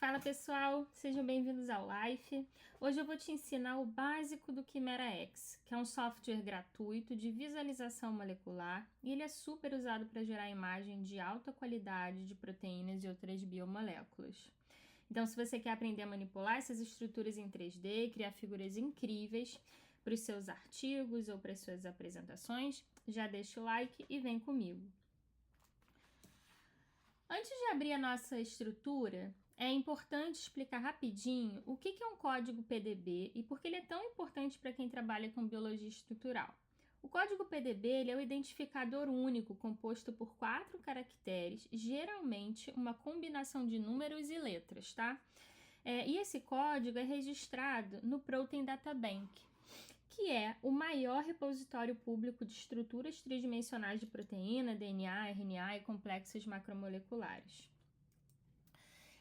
Fala pessoal, sejam bem-vindos ao Life. Hoje eu vou te ensinar o básico do QuimeraX, que é um software gratuito de visualização molecular e ele é super usado para gerar imagem de alta qualidade de proteínas e outras biomoléculas. Então, se você quer aprender a manipular essas estruturas em 3D e criar figuras incríveis para os seus artigos ou para as suas apresentações, já deixa o like e vem comigo. Antes de abrir a nossa estrutura, é importante explicar rapidinho o que é um código PDB e por que ele é tão importante para quem trabalha com biologia estrutural. O código PDB ele é um identificador único composto por 4 caracteres, geralmente uma combinação de números e letras, tá? E esse código é registrado no Protein Data Bank, que é o maior repositório público de estruturas tridimensionais de proteína, DNA, RNA e complexos macromoleculares.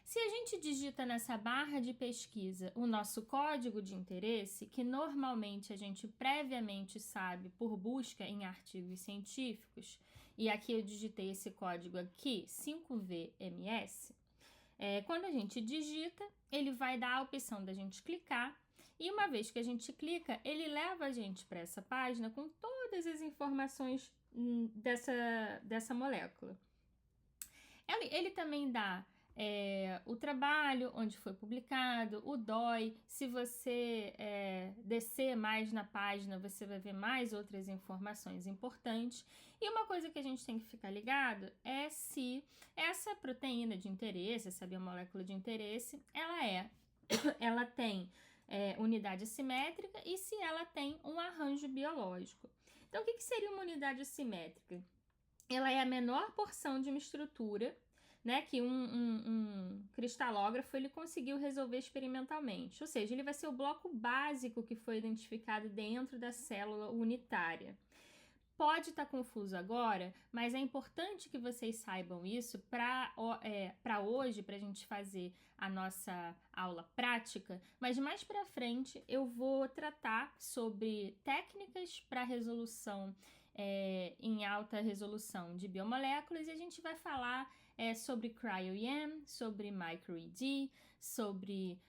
Se a gente digita nessa barra de pesquisa o nosso código de interesse, que normalmente a gente previamente sabe por busca em artigos científicos, e aqui eu digitei esse código aqui, 5VMS, quando a gente digita, ele vai dar a opção da gente clicar, e uma vez que a gente clica, ele leva a gente para essa página com todas as informações dessa molécula. Ele também dá o trabalho, onde foi publicado, o DOI. Se você descer mais na página, você vai ver mais outras informações importantes. E uma coisa que a gente tem que ficar ligado é se essa proteína de interesse, essa biomolécula de interesse, ela tem unidade assimétrica e se ela tem um arranjo biológico. Então, o que seria uma unidade assimétrica? Ela é a menor porção de uma estrutura, né, que um cristalógrafo ele conseguiu resolver experimentalmente. Ou seja, ele vai ser o bloco básico que foi identificado dentro da célula unitária. Pode estar confuso agora, mas é importante que vocês saibam isso para hoje, para a gente fazer a nossa aula prática, mas mais para frente eu vou tratar sobre técnicas para resolução em alta resolução de biomoléculas e a gente vai falar sobre cryo-EM, sobre micro-ED, sobre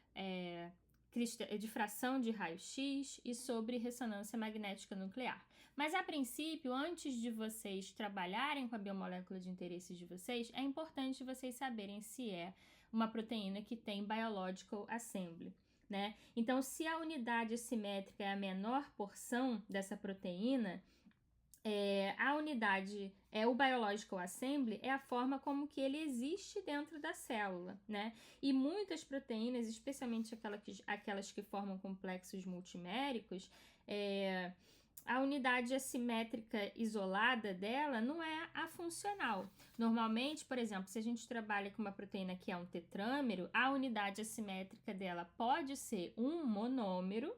difração de raio-x e sobre ressonância magnética nuclear. Mas, a princípio, antes de vocês trabalharem com a biomolécula de interesse de vocês, é importante vocês saberem se é uma proteína que tem biological assembly, né? Então, se a unidade assimétrica é a menor porção dessa proteína, a unidade, o biological assembly, é a forma como que ele existe dentro da célula, né? E muitas proteínas, especialmente aquelas que formam complexos multiméricos, a unidade assimétrica isolada dela não é a funcional. Normalmente, por exemplo, se a gente trabalha com uma proteína que é um tetrâmero, a unidade assimétrica dela pode ser um monômero,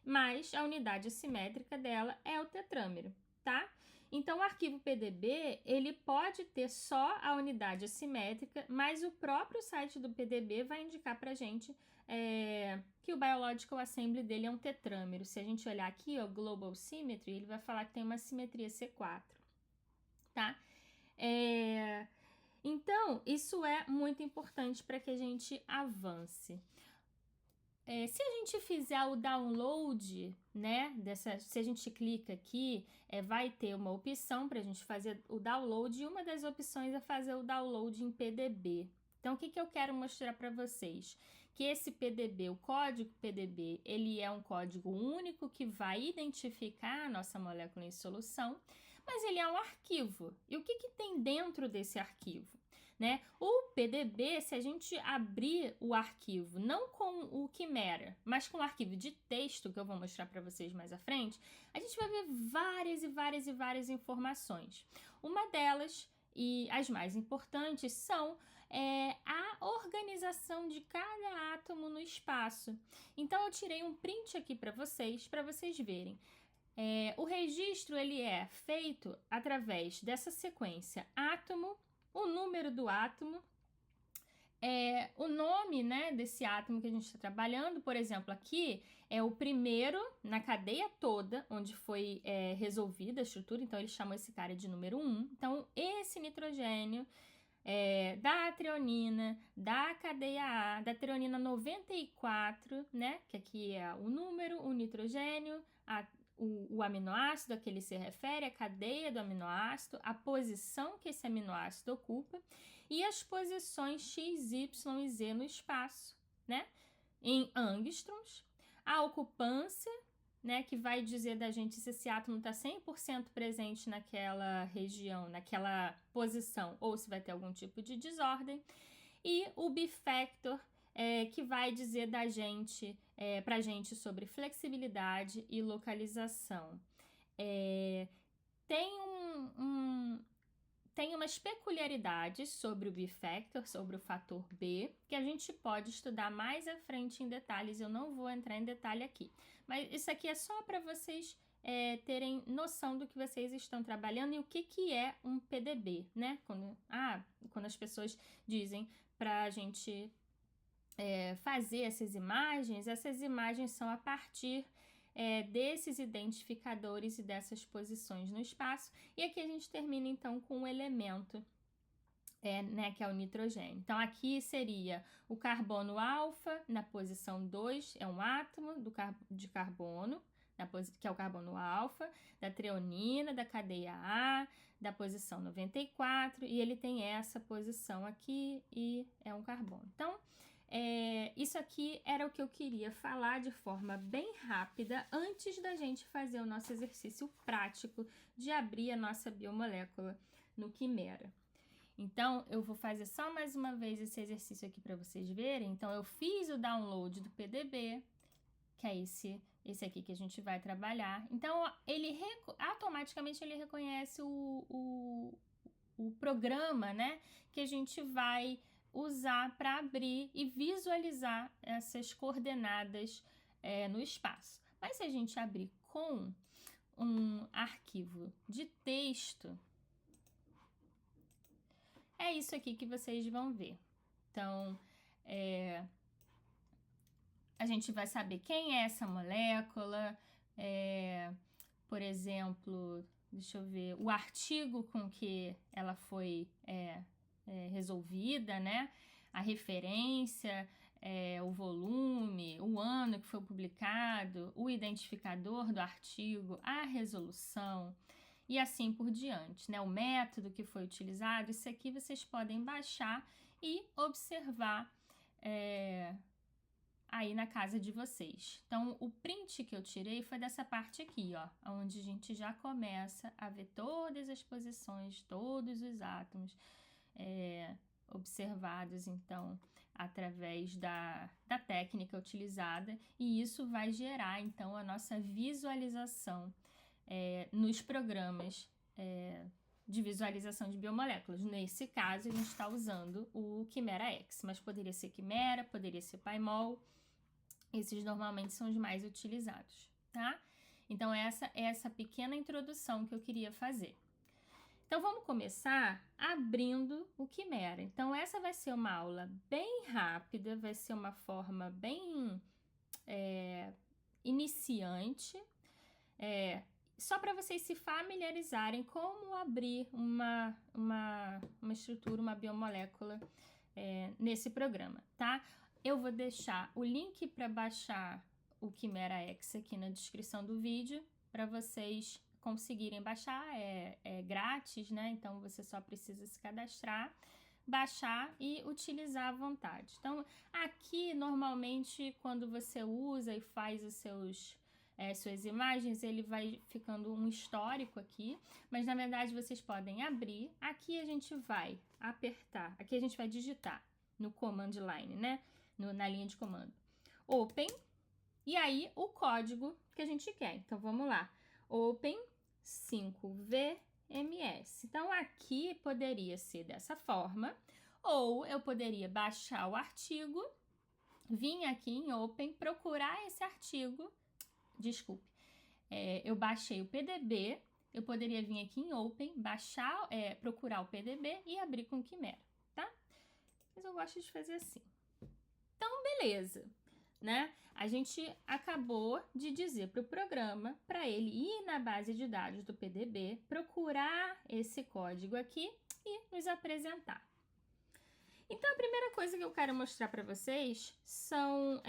mas a unidade assimétrica dela é o tetrâmero. Tá? Então, o arquivo PDB, ele pode ter só a unidade assimétrica, mas o próprio site do PDB vai indicar pra gente que o biological assembly dele é um tetrâmero. Se a gente olhar aqui, ó, Global Symmetry, ele vai falar que tem uma simetria C4, tá? Então, isso é muito importante para que a gente avance. Se a gente fizer o download, né, se a gente clica aqui, vai ter uma opção para a gente fazer o download e uma das opções é fazer o download em PDB. Então, o que eu quero mostrar para vocês? Que esse PDB, o código PDB, ele é um código único que vai identificar a nossa molécula em solução, mas ele é um arquivo. E o que tem dentro desse arquivo? Né? O PDB, se a gente abrir o arquivo, não com o Quimera, mas com o arquivo de texto, que eu vou mostrar para vocês mais à frente, a gente vai ver várias e várias e várias informações. Uma delas, e as mais importantes, são a organização de cada átomo no espaço. Então, eu tirei um print aqui para vocês verem. O registro ele é feito através dessa sequência átomo, o número do átomo, o nome, né, desse átomo que a gente está trabalhando. Por exemplo, aqui é o primeiro na cadeia toda onde foi resolvida a estrutura, então ele chamou esse cara de número 1. Então, esse nitrogênio da treonina, da cadeia A, da treonina 94, né? Que aqui é o número, o nitrogênio, o aminoácido a que ele se refere, a cadeia do aminoácido, a posição que esse aminoácido ocupa e as posições X, Y e Z no espaço, né? Em angstroms, a ocupância, né, que vai dizer da gente se esse átomo está 100% presente naquela região, naquela posição, ou se vai ter algum tipo de desordem, e o bifactor, que vai dizer da gente, pra gente sobre flexibilidade e localização. Tem umas peculiaridades sobre o bifactor, sobre o fator B, que a gente pode estudar mais à frente em detalhes. Eu não vou entrar em detalhe aqui, mas isso aqui é só para vocês terem noção do que vocês estão trabalhando e o que é um PDB, né? Quando as pessoas dizem para a gente fazer essas imagens são a partir desses identificadores e dessas posições no espaço. E aqui a gente termina então com o elemento, né, que é o nitrogênio. Então aqui seria o carbono alfa na posição 2, é um átomo de carbono, que é o carbono alfa, da treonina, da cadeia A, da posição 94, e ele tem essa posição aqui e é um carbono. Então, isso aqui era o que eu queria falar de forma bem rápida antes da gente fazer o nosso exercício prático de abrir a nossa biomolécula no Quimera. Então, eu vou fazer só mais uma vez esse exercício aqui para vocês verem. Então, eu fiz o download do PDB, que é esse aqui que a gente vai trabalhar. Então, automaticamente ele reconhece o programa, né, que a gente vai usar para abrir e visualizar essas coordenadas no espaço. Mas se a gente abrir com um arquivo de texto, é isso aqui que vocês vão ver. Então, a gente vai saber quem é essa molécula, por exemplo, deixa eu ver, o artigo com que ela foi resolvida, né? A referência, o volume, o ano que foi publicado, o identificador do artigo, a resolução e assim por diante, né? O método que foi utilizado, isso aqui vocês podem baixar e observar aí na casa de vocês. Então, o print que eu tirei foi dessa parte aqui, ó, onde a gente já começa a ver todas as posições, todos os átomos observados, então, através da técnica utilizada, e isso vai gerar, então, a nossa visualização nos programas de visualização de biomoléculas. Nesse caso, a gente está usando o Quimera X, mas poderia ser Quimera, poderia ser Paimol. Esses normalmente são os mais utilizados, tá? Então, essa é essa pequena introdução que eu queria fazer. Então, vamos começar abrindo o Quimera. Então, essa vai ser uma aula bem rápida, vai ser uma forma bem iniciante, só para vocês se familiarizarem como abrir uma estrutura, uma biomolécula nesse programa, tá? Eu vou deixar o link para baixar o Quimera X aqui na descrição do vídeo, para vocês conseguirem baixar, é grátis, né? Então, você só precisa se cadastrar, baixar e utilizar à vontade. Então, aqui, normalmente, quando você usa e faz os suas imagens, ele vai ficando um histórico aqui, mas, na verdade, vocês podem abrir. Aqui a gente vai apertar, aqui a gente vai digitar no command line, né? Na linha de comando. Open, e aí o código que a gente quer. Então, vamos lá. Open 5VMS. Então, aqui poderia ser dessa forma, ou eu poderia baixar o artigo, vir aqui em Open, procurar esse artigo, desculpe, eu baixei o PDB, eu poderia vir aqui em Open, baixar, procurar o PDB e abrir com Quimera, tá? Mas eu gosto de fazer assim. Então, beleza, né? A gente acabou de dizer para o programa, para ele ir na base de dados do PDB, procurar esse código aqui e nos apresentar. Então, a primeira coisa que eu quero mostrar para vocês são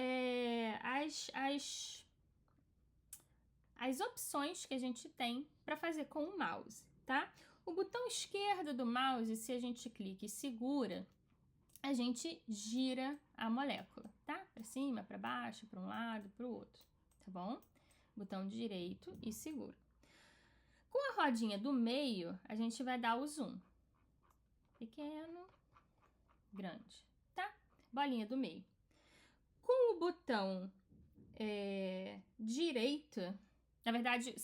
as opções que a gente tem para fazer com o mouse, tá? O botão esquerdo do mouse, se a gente clica e segura, a gente gira a molécula, tá? Para cima, para baixo, para um lado, para o outro, tá bom? Botão direito e segura. Com a rodinha do meio, a gente vai dar o zoom. Pequeno, grande, tá? Bolinha do meio. Com o botão direito, na verdade,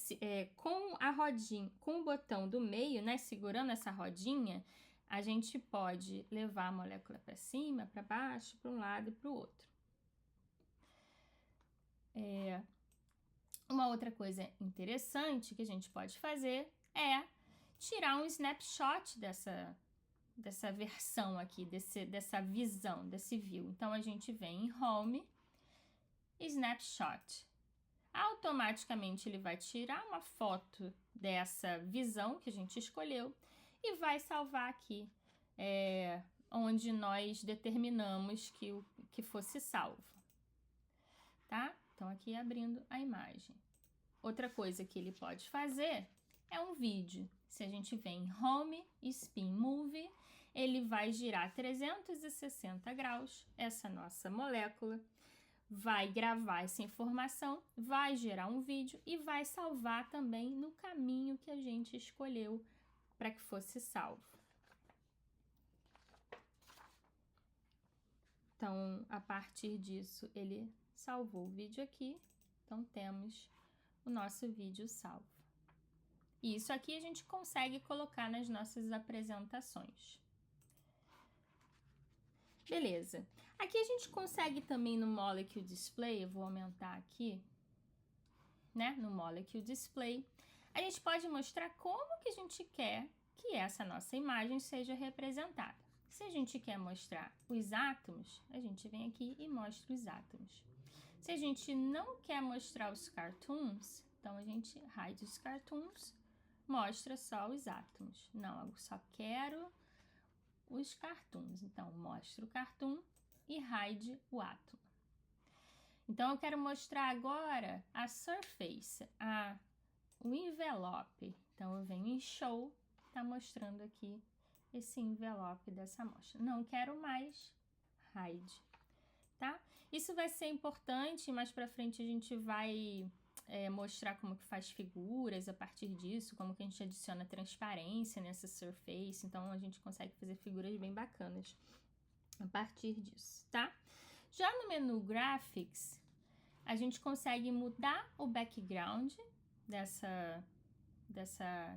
com a rodinha, com o botão do meio, né, segurando essa rodinha, a gente pode levar a molécula para cima, para baixo, para um lado e para o outro. Uma outra coisa interessante que a gente pode fazer é tirar um snapshot dessa versão aqui, dessa visão, desse view. Então, a gente vem em Home, Snapshot. Automaticamente, ele vai tirar uma foto dessa visão que a gente escolheu e vai salvar aqui, onde nós determinamos que fosse salvo, tá? Então, aqui abrindo a imagem. Outra coisa que ele pode fazer é um vídeo. Se a gente vem em Home, Spin Movie, ele vai girar 360 graus essa nossa molécula, vai gravar essa informação, vai gerar um vídeo e vai salvar também no caminho que a gente escolheu para que fosse salvo. Então, a partir disso, ele salvou o vídeo aqui. Então, temos o nosso vídeo salvo. E isso aqui a gente consegue colocar nas nossas apresentações. Beleza. Aqui a gente consegue também no Molecule Display, eu vou aumentar aqui, né? No Molecule Display, a gente pode mostrar como que a gente quer que essa nossa imagem seja representada. Se a gente quer mostrar os átomos, a gente vem aqui e mostra os átomos. Se a gente não quer mostrar os cartoons, então a gente hide os cartoons, mostra só os átomos. Não, eu só quero os cartoons. Então, mostra o cartoon e hide o átomo. Então, eu quero mostrar agora a surface, o envelope. Então, eu venho em Show, tá mostrando aqui esse envelope dessa amostra. Não quero mais, hide, tá? Isso vai ser importante, mais pra frente a gente vai mostrar como que faz figuras a partir disso, como que a gente adiciona transparência nessa surface, então a gente consegue fazer figuras bem bacanas a partir disso, tá? Já no menu Graphics, a gente consegue mudar o background dessa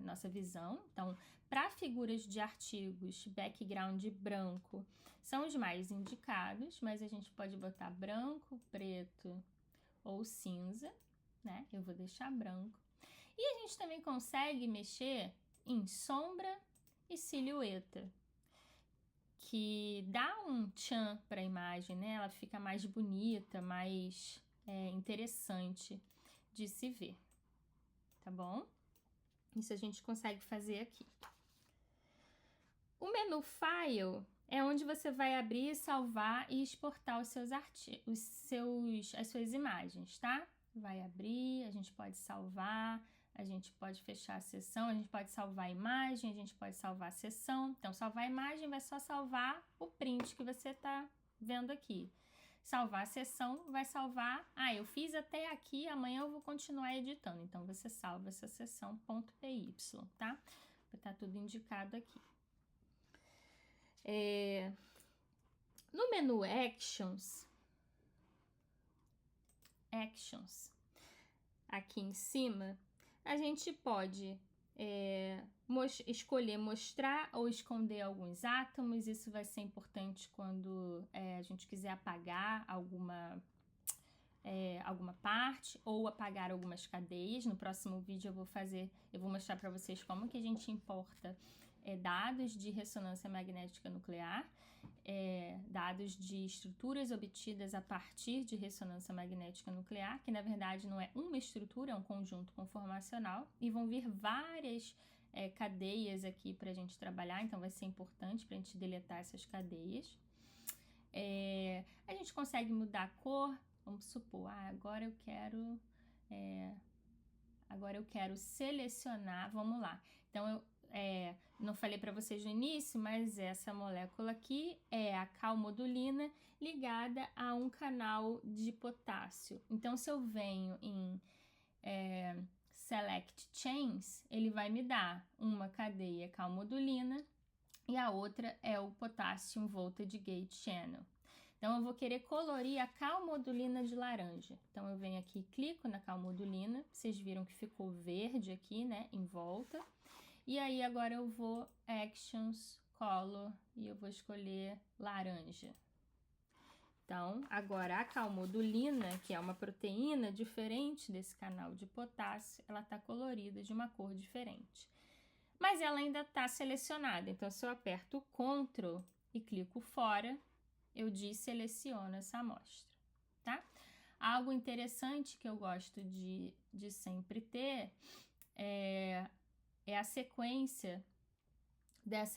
nossa visão. Então, para figuras de artigos, background branco são os mais indicados, mas a gente pode botar branco, preto ou cinza, né? Eu vou deixar branco. E a gente também consegue mexer em sombra e silhueta, que dá um tchan para a imagem, né? Ela fica mais bonita, mais interessante de se ver, tá bom? Isso a gente consegue fazer aqui. O menu File é onde você vai abrir, salvar e exportar os seus as suas imagens, tá? Vai abrir, a gente pode salvar, a gente pode fechar a sessão, a gente pode salvar a imagem, a gente pode salvar a sessão. Então, salvar a imagem vai só salvar o print que você está vendo aqui. Salvar a sessão vai salvar, eu fiz até aqui, amanhã eu vou continuar editando. Então, você salva essa sessão .py, tá? Vai estar tudo indicado aqui. No menu Actions, aqui em cima, a gente pode escolher mostrar ou esconder alguns átomos. Isso vai ser importante quando a gente quiser apagar alguma parte ou apagar algumas cadeias. No próximo vídeo eu vou mostrar para vocês como que a gente importa dados de ressonância magnética nuclear, dados de estruturas obtidas a partir de ressonância magnética nuclear, que na verdade não é uma estrutura, é um conjunto conformacional, e vão vir várias cadeias aqui para a gente trabalhar, então vai ser importante para a gente deletar essas cadeias. A gente consegue mudar a cor, vamos supor, agora eu quero selecionar, vamos lá. Então, eu não falei para vocês no início, mas essa molécula aqui é a calmodulina ligada a um canal de potássio. Então, se eu venho em Select Chains, ele vai me dar uma cadeia calmodulina e a outra é o Potassium Voltage Gate Channel. Então, eu vou querer colorir a calmodulina de laranja. Então, eu venho aqui, clico na calmodulina. Vocês viram que ficou verde aqui, né, em volta. E aí, agora eu vou Actions, Color, e eu vou escolher laranja. Então, agora a calmodulina, que é uma proteína diferente desse canal de potássio, ela está colorida de uma cor diferente. Mas ela ainda está selecionada. Então, se eu aperto o Ctrl e clico fora, eu desseleciono essa amostra, tá? Algo interessante que eu gosto de sempre ter é a sequência dessas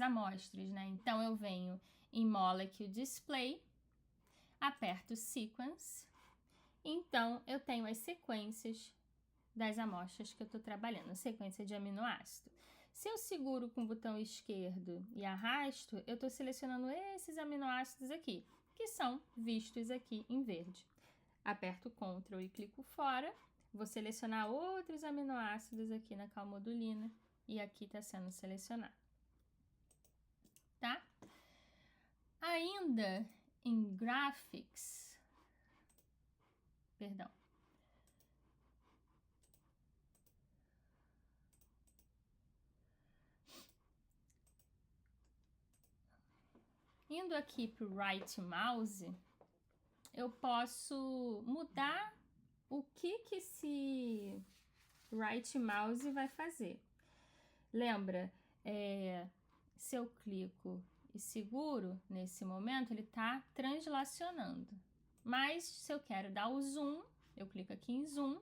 amostras, né? Então, eu venho em Molecule Display, aperto Sequence, então eu tenho as sequências das amostras que eu estou trabalhando, sequência de aminoácido. Se eu seguro com o botão esquerdo e arrasto, eu estou selecionando esses aminoácidos aqui, que são vistos aqui em verde. Aperto Ctrl e clico fora, vou selecionar outros aminoácidos aqui na calmodulina e aqui está sendo selecionado, tá? Ainda em Graphics, perdão. Indo aqui para o Right Mouse, eu posso mudar o que esse Right Mouse vai fazer. Lembra, se eu clico e seguro, nesse momento, ele está translacionando. Mas, se eu quero dar o zoom, eu clico aqui em zoom,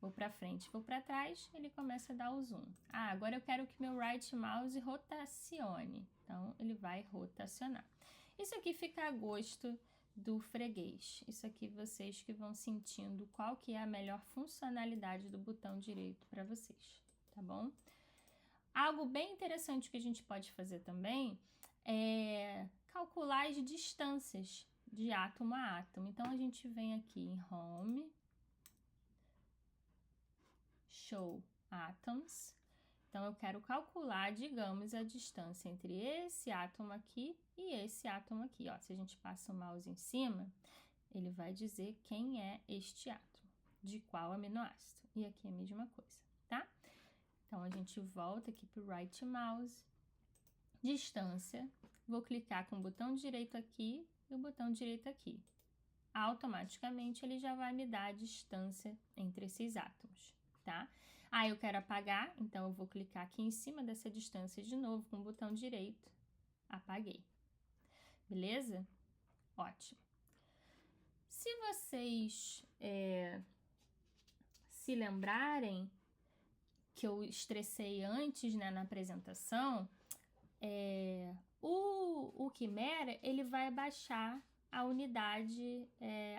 vou para frente, vou para trás, ele começa a dar o zoom. Agora eu quero que meu right mouse rotacione. Então, ele vai rotacionar. Isso aqui fica a gosto do freguês. Isso aqui vocês que vão sentindo qual que é a melhor funcionalidade do botão direito para vocês, tá bom? Algo bem interessante que a gente pode fazer também é calcular as distâncias de átomo a átomo. Então, a gente vem aqui em Home, Show Atoms. Então, eu quero calcular, digamos, a distância entre esse átomo aqui e esse átomo aqui. Ó, se a gente passa o mouse em cima, ele vai dizer quem é este átomo, de qual aminoácido. E aqui é a mesma coisa, tá? Então, a gente volta aqui para o right mouse, distância, vou clicar com o botão direito aqui e o botão direito aqui. Automaticamente, ele já vai me dar a distância entre esses átomos, tá? Eu quero apagar, então eu vou clicar aqui em cima dessa distância de novo com o botão direito, apaguei. Beleza? Ótimo. Se vocês se lembrarem que eu estressei antes, né, na apresentação, o Quimera, ele vai baixar a unidade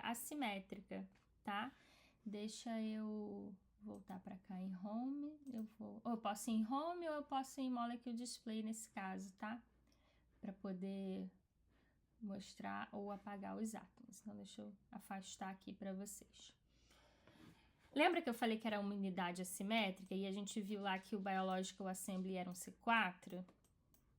assimétrica, tá? Deixa eu voltar para cá em Home, eu posso ir em Home ou eu posso ir em Molecule Display nesse caso, tá? Para poder mostrar ou apagar os átomos. Então, deixa eu afastar aqui para vocês. Lembra que eu falei que era uma unidade assimétrica e a gente viu lá que o Biological Assembly era um C4?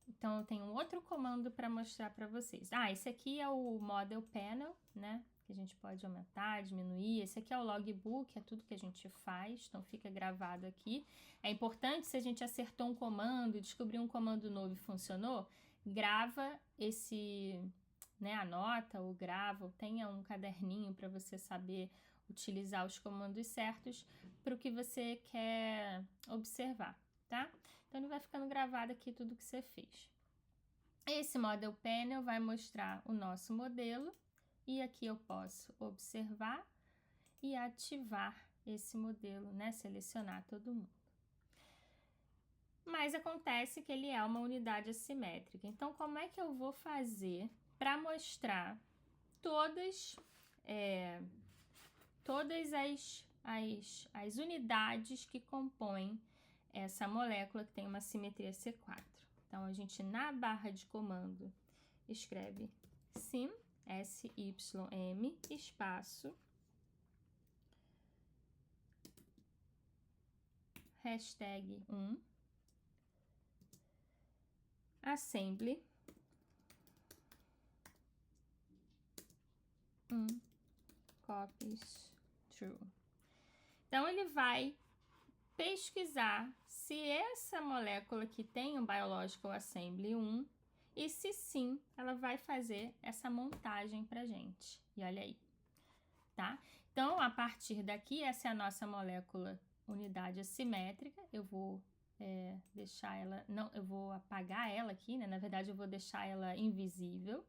Então, eu tenho um outro comando para mostrar para vocês. Esse aqui é o Model Panel, né? Que a gente pode aumentar, diminuir. Esse aqui é o logbook, é tudo que a gente faz, então fica gravado aqui. É importante, se a gente acertou um comando, descobriu um comando novo e funcionou, grava anota ou grava, ou tenha um caderninho para você saber utilizar os comandos certos para o que você quer observar, tá? Então, ele vai ficando gravado aqui tudo que você fez. Esse Model Panel vai mostrar o nosso modelo e aqui eu posso observar e ativar esse modelo, né? Selecionar todo mundo. mas acontece que ele é uma unidade assimétrica. Então, como é que eu vou fazer para mostrar todas as unidades que compõem essa molécula que tem uma simetria C4? Então, a gente na barra de comando escreve sim, SYM, espaço, hashtag 1, assembly, copies true. Então, ele vai pesquisar se essa molécula aqui tem um Biological Assembly 1 e se sim, ela vai fazer essa montagem pra gente. E olha aí, tá? Então, a partir daqui, essa é a nossa molécula unidade assimétrica. Eu vou deixar ela... Não, eu vou apagar ela aqui, né? Na verdade, eu vou deixar ela invisível.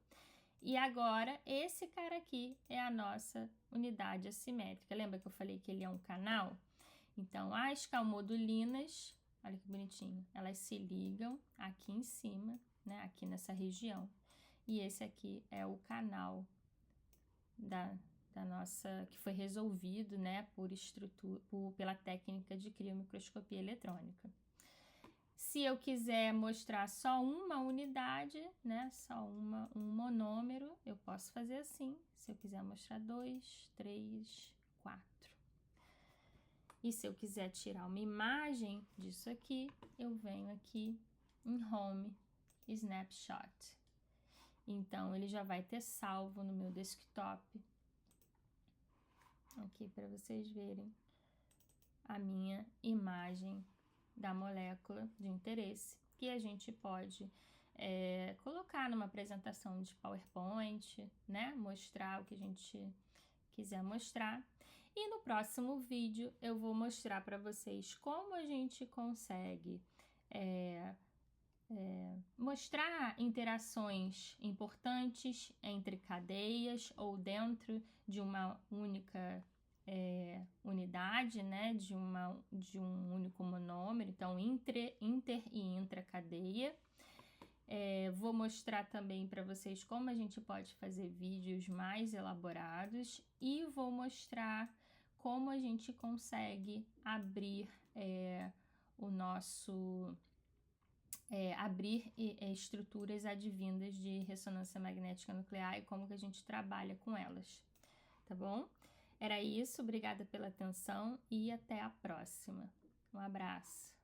E agora, esse cara aqui é a nossa unidade assimétrica. Lembra que eu falei que ele é um canal? Então, as calmodulinas, olha que bonitinho, elas se ligam aqui em cima, né? Aqui nessa região. E esse aqui é o canal da nossa, que foi resolvido, né, pela técnica de criomicroscopia eletrônica. Se eu quiser mostrar só uma unidade, né, só um monômero, eu posso fazer assim. Se eu quiser mostrar 2, 3, 4. E se eu quiser tirar uma imagem disso aqui, eu venho aqui em Home, Snapshot. Então, ele já vai ter salvo no meu desktop. Aqui para vocês verem a minha imagem da molécula de interesse, que a gente pode colocar numa apresentação de PowerPoint, né? Mostrar o que a gente quiser mostrar. E no próximo vídeo eu vou mostrar para vocês como a gente consegue mostrar interações importantes entre cadeias ou dentro de uma única unidade, né, de um único monômero, então inter e intracadeia. Vou mostrar também para vocês como a gente pode fazer vídeos mais elaborados e vou mostrar como a gente consegue abrir estruturas advindas de ressonância magnética nuclear e como que a gente trabalha com elas, tá bom? Era isso, obrigada pela atenção e até a próxima. Um abraço.